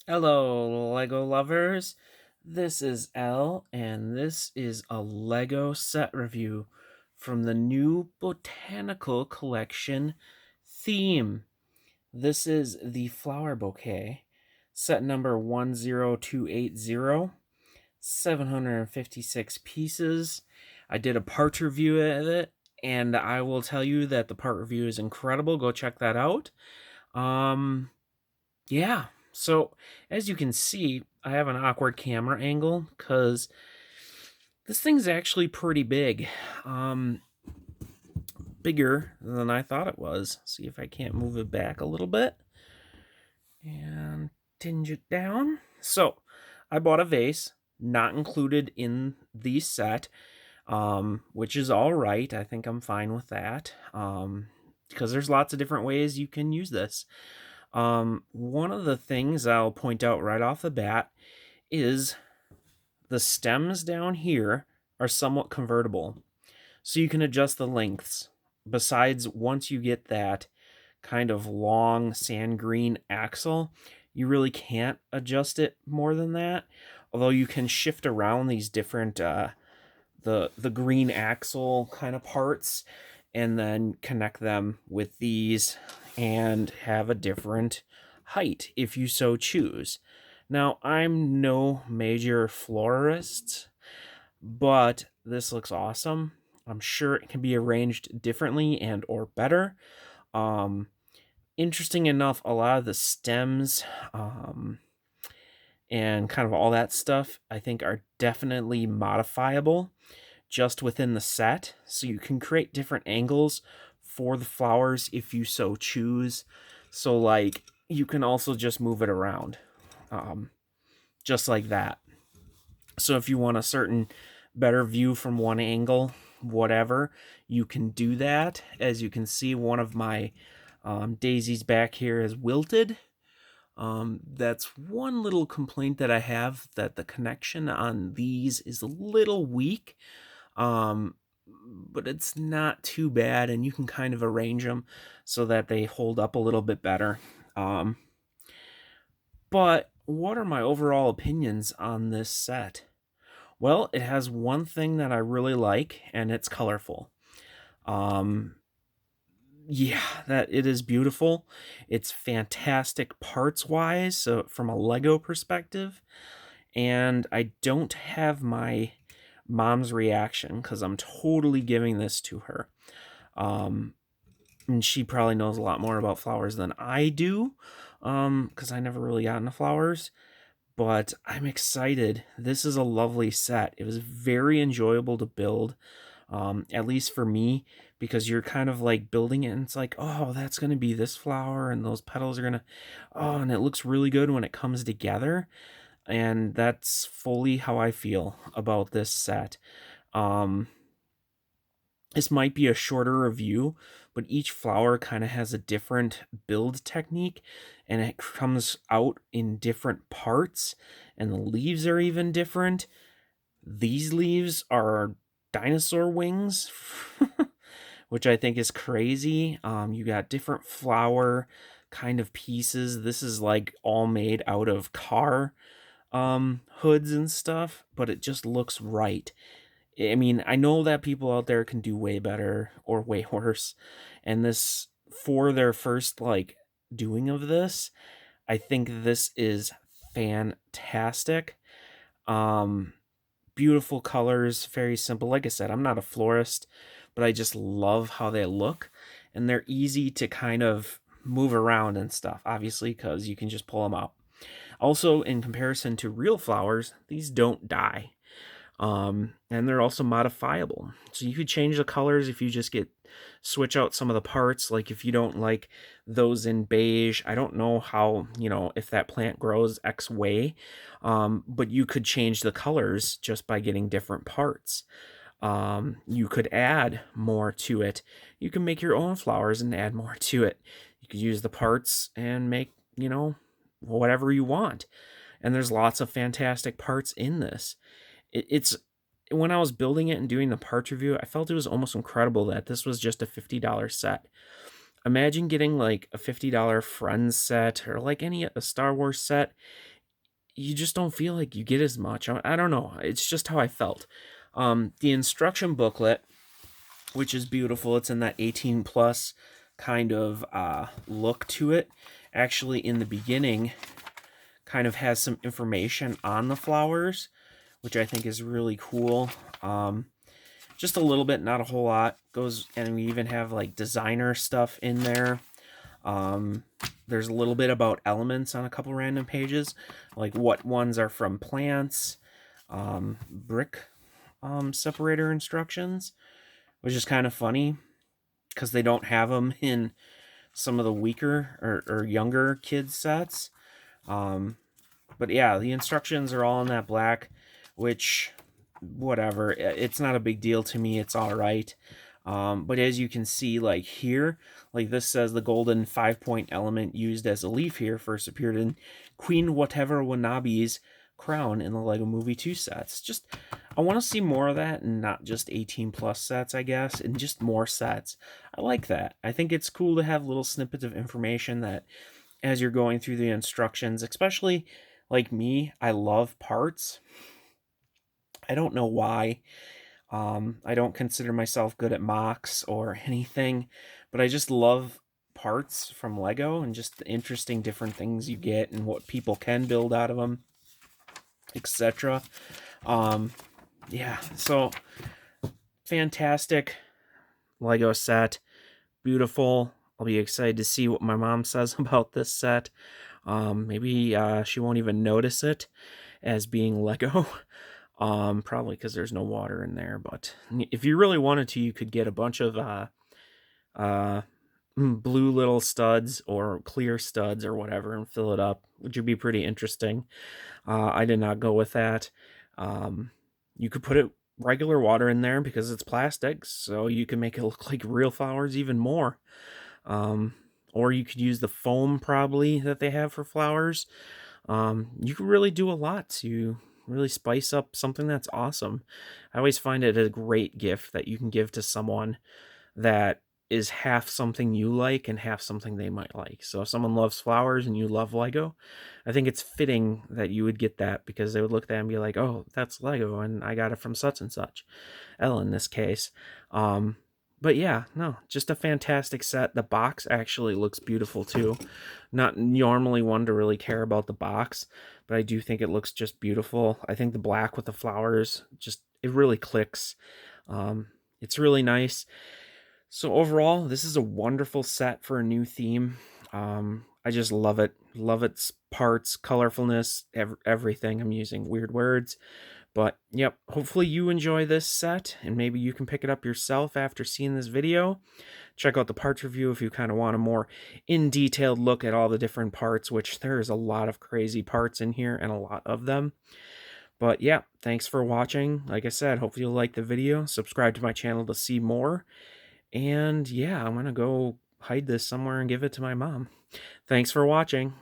Hello, Lego lovers. This is Elle, and this is a Lego set review from the new Botanical Collection theme. This is the Flower Bouquet, set number 10280, 756 pieces. I did a part review of it, and I will tell you that the part review is incredible. Go check that out. Um, yeah. So as you can see, I have an awkward camera angle because this thing's actually pretty big. Um, Bigger than I thought it was. See if I can't move it back a little bit and tinge it down. So I bought a vase, not included in the set, which is all right. I think I'm fine with that. Because there's lots of different ways you can use this. One of the things I'll point out right off the bat is the stems down here are somewhat convertible. So you can adjust the lengths. Besides, once you get that kind of long sand green axle, you really can't adjust it more than that. Although you can shift around these different the green axle kind of parts and then connect them with these and have a different height if you so choose. Now, I'm no major florist, but this looks awesome. I'm sure it can be arranged differently and or better. Um, Interesting enough, a lot of the stems and kind of all that stuff I think are definitely modifiable just within the set. So you can create different angles for the flowers if you so choose. So, like, you can also just move it around, um, just like that. So, if you want a certain better view from one angle, whatever, you can do that. As you can see, one of my daisies back here is wilted. That's one little complaint that I have, that the connection on these is a little weak. Um, but it's not too bad, and you can kind of arrange them so that they hold up a little bit better. Um, but what are my overall opinions on this set? Well, it has one thing that I really like, and it's colorful. Um, yeah, that it is beautiful. It's fantastic parts wise, so from a Lego perspective. And I don't have my mom's reaction because I'm totally giving this to her. Um, and she probably knows a lot more about flowers than I do, because I never really got into flowers. But I'm excited. This is a lovely set. It was very enjoyable to build, at least for me, because you're kind of like building it, and it's like, oh, that's going to be this flower, and those petals are going to, oh, and it looks really good when it comes together. And that's fully how I feel about this set. Um, this might be a shorter review, but each flower kind of has a different build technique, and it comes out in different parts, and the leaves are even different. These leaves are dinosaur wings, which I think is crazy. You got different flower kind of pieces. This is like all made out of car hoods and stuff, but it just looks right. I mean, I know that people out there can do way better or way worse, and this, for their first like doing of this, I think this is fantastic. Um Beautiful colors, very simple. Like I said, I'm not a florist, but I just love how they look, and they're easy to kind of move around and stuff, obviously, because you can just pull them out. Also, in comparison to real flowers, these don't die. And they're also modifiable. So you could change the colors if you just switch out some of the parts. Like if you don't like those in beige, I don't know how, if that plant grows X way, but you could change the colors just by getting different parts. You could add more to it. You can make your own flowers and add more to it. You could use the parts and make, whatever you want. And there's lots of fantastic parts in this. It's when I was building it and doing the parts review, I felt it was almost incredible that this was just a $50 set. Imagine getting like a $50 Friends set or like any a Star Wars set. you just don't feel like you get as much. I don't know. It's just how I felt. The instruction booklet, which is beautiful, it's in that 18 plus kind of look to it. Actually, in the beginning, kind of has some information on the flowers, which I think is really cool. Just a little bit, not a whole lot. Goes, and we even have like designer stuff in there. There's a little bit about elements on a couple random pages, like what ones are from plants, brick separator instructions, which is kind of funny because they don't have them in some of the weaker or younger kids sets. But yeah, the instructions are all in that black, which, whatever, it's not a big deal to me. It's all right. But as you can see, like here, like this says the golden 5-point element used as a leaf here first appeared in Queen Whatever Wanabe's crown in the Lego Movie 2 sets. Just, I want to see more of that and not just 18 plus sets, I guess, and just more sets. I like that. I think it's cool to have little snippets of information that as you're going through the instructions, especially like me, I love parts. I don't know why. I don't consider myself good at mocks or anything, but I just love parts from Lego and just the interesting different things you get and what people can build out of them, etc. Yeah, so fantastic Lego set, beautiful. I'll be excited to see what my mom says about this set. Maybe she won't even notice it as being Lego. Probably because there's no water in there, but if you really wanted to, you could get a bunch of blue little studs or clear studs or whatever and fill it up, which would be pretty interesting. I did not go with that. You could put regular water in there because it's plastic, so you can make it look like real flowers even more. Or you could use the foam probably that they have for flowers. You can really do a lot to really spice up something that's awesome. I always find it a great gift that you can give to someone that is half something you like and half something they might like. So if someone loves flowers and you love Lego, I think it's fitting that you would get that because they would look at that and be like, oh, that's Lego and I got it from such and such. Elle in this case. But yeah, no, just a fantastic set. The box actually looks beautiful too. Not normally one to really care about the box, but I do think it looks just beautiful. I think the black with the flowers, just, it really clicks. It's really nice. So overall, this is a wonderful set for a new theme. I just love it. Love its parts, colorfulness, everything. I'm using weird words. But, yep, hopefully you enjoy this set, and maybe you can pick it up yourself after seeing this video. Check out the parts review if you kind of want a more in-detailed look at all the different parts, which there's a lot of crazy parts in here, and a lot of them. But, yeah, thanks for watching. Like I said, hopefully you'll like the video. Subscribe to my channel to see more. And, yeah, I'm going to go hide this somewhere and give it to my mom. Thanks for watching.